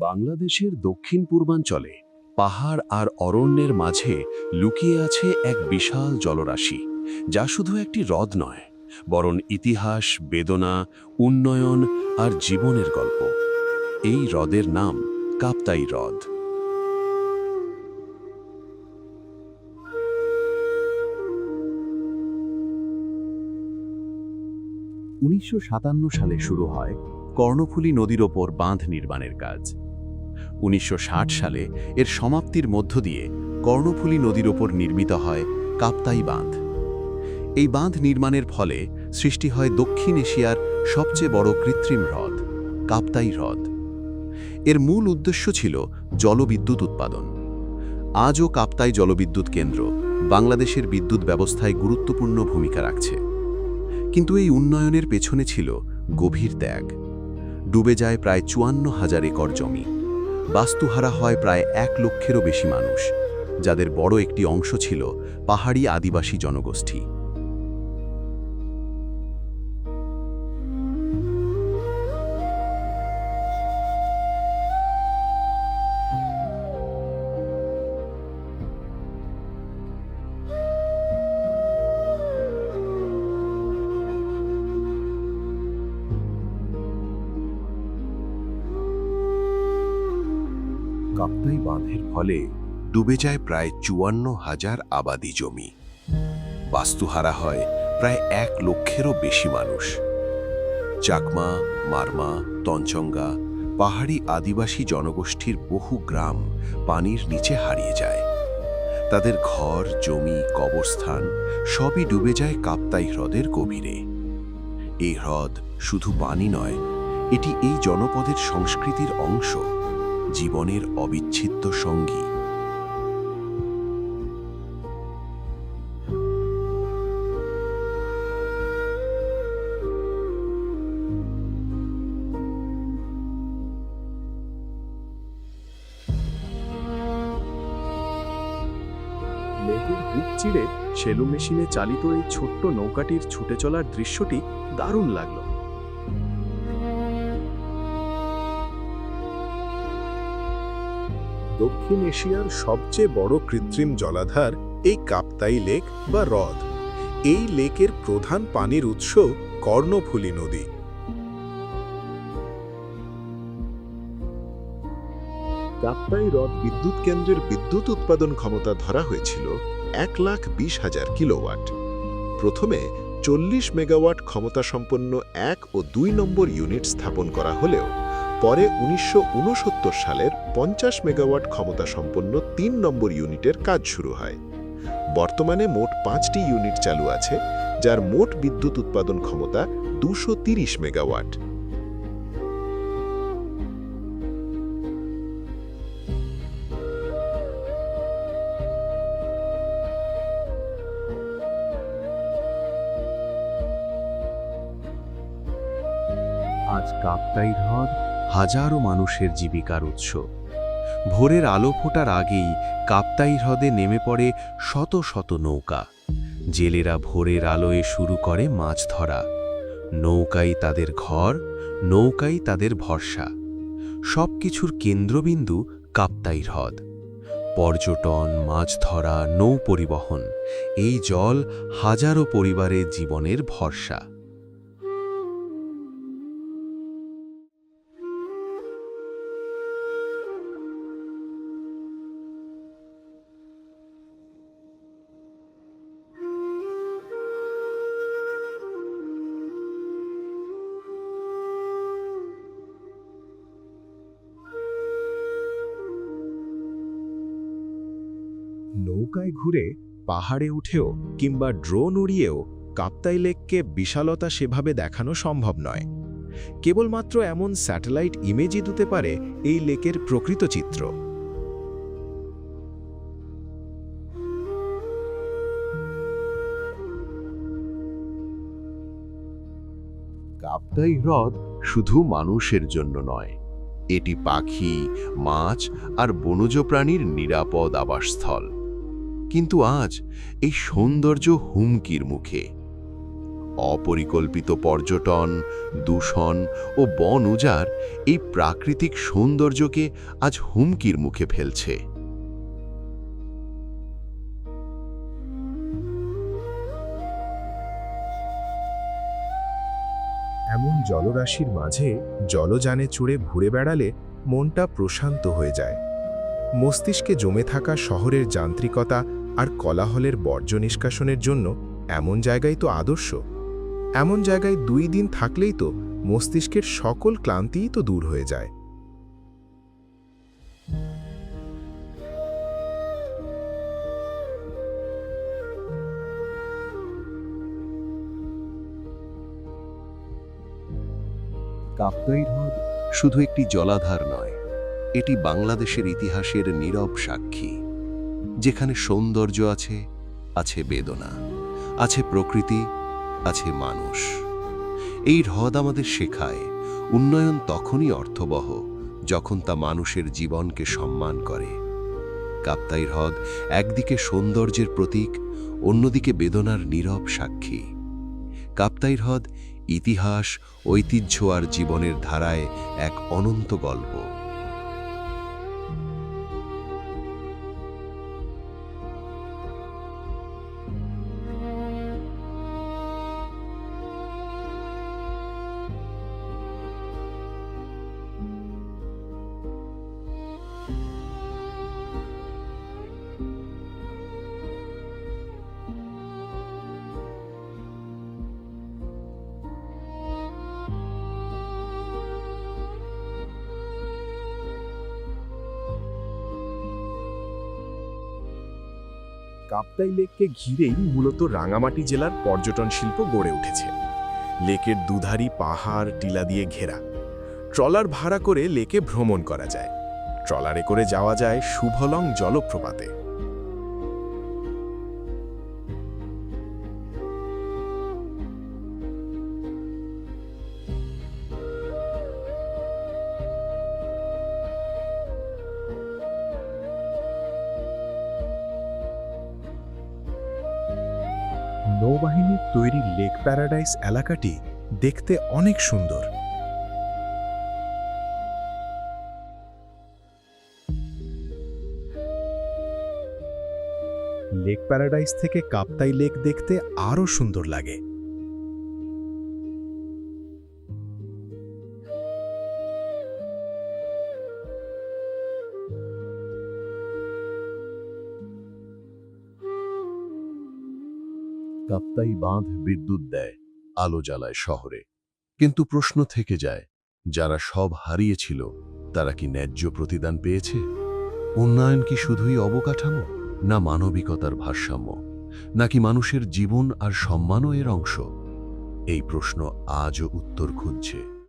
বাংলাদেশের দক্ষিণ পূর্বাঞ্চলে পাহাড় আর অরণ্যের মাঝে লুকিয়ে আছে এক বিশাল জলরাশি, যা শুধু একটি হ্রদ নয়, বরং ইতিহাস, বেদনা, উন্নয়ন আর জীবনের গল্প। এই হ্রদের নাম কাপ্তাই হ্রদ। 1957 সালে শুরু হয় কর্ণফুলী নদীর ওপর বাঁধ নির্মাণের কাজ। 1960 সালে এর সমাপ্তির মধ্য দিয়ে কর্ণফুলী নদীর ওপর নির্মিত হয় কাপ্তাই বাঁধ। এই বাঁধ নির্মাণের ফলে সৃষ্টি হয় দক্ষিণ এশিয়ার সবচেয়ে বড় কৃত্রিম হ্রদ, কাপ্তাই হ্রদ। এর মূল উদ্দেশ্য ছিল জলবিদ্যুৎ উৎপাদন। আজও কাপ্তাই জলবিদ্যুৎ কেন্দ্র বাংলাদেশের বিদ্যুৎ ব্যবস্থায় গুরুত্বপূর্ণ ভূমিকা রাখছে। কিন্তু এই উন্নয়নের পেছনে ছিল গভীর ত্যাগ। ডুবে যায় প্রায় 54,000 একর জমি, বাস্তুহারা হয় প্রায় 1 লক্ষেরও বেশি মানুষ, যাদের বড় একটি অংশ ছিল পাহাড়ি আদিবাসী জনগোষ্ঠী। কাপ্তাই বাঁধের ফলে ডুবে যায় প্রায় 54,000 আবাদি জমি, বাস্তুহারা হয় প্রায় 1 লক্ষেরও বেশি মানুষ। চাকমা, মারমা, তঞ্চঙ্গা, পাহাড়ি আদিবাসী জনগোষ্ঠীর বহু গ্রাম পানির নিচে হারিয়ে যায়। তাদের ঘর, জমি, কবরস্থান সবই ডুবে যায় কাপ্তাই হ্রদের গভীরে। এই হ্রদ শুধু পানি নয়, এটি এই জনপদের সংস্কৃতির অংশ, জীবনের অবিচ্ছেদ্য সঙ্গী। লেকের বুক চিড়ে সেলু মেশিনে চালিত এই ছোট্ট নৌকাটির ছুটে চলার দৃশ্যটি দারুণ লাগলো। দক্ষিণ এশিয়ার সবচেয়ে বড় কৃত্রিম জলাধার এই কাপ্তাই লেক বা হ্রদ। এই লেকের প্রধান পানির উৎস কর্ণফুলী নদী। কাপ্তাই হ্রদ বিদ্যুৎ কেন্দ্রের বিদ্যুৎ উৎপাদন ক্ষমতা ধরা হয়েছিল 1,20,000 কিলোওয়াট। প্রথমে 40 মেগাওয়াট ক্ষমতাসম্পন্ন 1 ও 2 নম্বর ইউনিট স্থাপন করা হলেও পরে 1969 সালের 50 মেগাওয়াট ক্ষমতাসম্পন্ন 3 নম্বর ইউনিটের কাজ শুরু হয়। বর্তমানে মোট 5টি ইউনিট চালু আছে, যার মোট বিদ্যুৎ উৎপাদন ক্ষমতা 230 মেগাওয়াট। আজ কাপ্তাই হ্রদ হাজারো মানুষের জীবিকার উৎস। ভোরের আলো ফোটার আগেই কাপ্তাই হ্রদে নেমে পড়ে শত শত নৌকা। জেলেরা ভোরের আলোয় শুরু করে মাছ ধরা। নৌকাই তাদের ঘর, নৌকাই তাদের ভরসা। সবকিছুর কেন্দ্রবিন্দু কাপ্তাই হ্রদ। পর্যটন, মাছ ধরা, নৌ পরিবহন, এই জল হাজারো পরিবারের জীবনের ভরসা। নৌকায় ঘুরে, পাহাড়ে উঠেও কিংবা ড্রোন উড়িয়েও কাপ্তাই লেককে বিশালতা সেভাবে দেখানো সম্ভব নয়। কেবলমাত্র এমন স্যাটেলাইট ইমেজই দিতে পারে এই লেকের প্রকৃত চিত্র। কাপ্তাই হ্রদ শুধু মানুষের জন্য নয়, এটি পাখি, মাছ আর বনজ প্রাণীর নিরাপদ আবাসস্থল। কিন্তু আজ এই সৌন্দর্য হুমকির মুখে। অপরিকল্পিত পর্যটন, দূষণ ও বন উজাড় এই প্রাকৃতিক সৌন্দর্যকে আজ হুমকির মুখে ফেলছে। এমন জলরাশির মাঝে জলযানে চড়ে ঘুরে বেড়ালে মনটা প্রশান্ত হয়ে যায়। মস্তিষ্কে জমে থাকা শহরের যান্ত্রিকতা আর কোলাহলের বর্জ্য নিষ্কাশনের জন্য এমন জায়গায় তো আদর্শ। এমন জায়গায় 2 দিন থাকলেই তো মস্তিষ্কের সকল ক্লান্তিই তো দূর হয়ে যায়। কাপ্তাই হ্রদ শুধু একটি জলাধার নয়, এটি বাংলাদেশের ইতিহাসের নীরব সাক্ষী, যেখানে সৌন্দর্য আছে, আছে বেদনা, আছে প্রকৃতি, আছে মানুষ। এই হ্রদ আমাদের শেখায় উন্নয়ন তখনই অর্থবহ যখন তা মানুষের জীবনকে সম্মান করে। কাপ্তাই হ্রদ একদিকে সৌন্দর্যের প্রতীক, অন্যদিকে বেদনার নীরব সাক্ষী। কাপ্তাই হ্রদ ইতিহাস, ঐতিহ্য আর জীবনের ধারায় এক অনন্ত গল্প। কাপ্তাই লেককে ঘিরেই মূলত রাঙামাটি জেলার পর্যটন শিল্প গড়ে উঠেছে। লেকের দুধারি পাহাড় টিলা দিয়ে ঘেরা। ট্রলার ভাড়া করে লেকে ভ্রমণ করা যায়। ট্রলারে করে যাওয়া যায় শুভলং জলপ্রপাতে। নৌবাহিনীর তৈরি লেক প্যারাডাইস এলাকাটি দেখতে অনেক সুন্দর। লেক প্যারাডাইস থেকে কাপ্তাই লেক দেখতে আরও সুন্দর লাগে। কাপ্তাই বাঁধ বিদ্যুৎ দেয়, আলো জ্বালায় শহরে, কিন্তু প্রশ্ন থেকে যায়, যারা সব হারিয়েছিল তারা কি ন্যায্য প্রতিদান পেয়েছে? উন্নয়ন কি শুধুই অবকাঠামো, না মানবিকতার ভারসাম্য, নাকি মানুষের জীবন আর সম্মানও এর অংশ? এই প্রশ্ন আজও উত্তর খুঁজছে।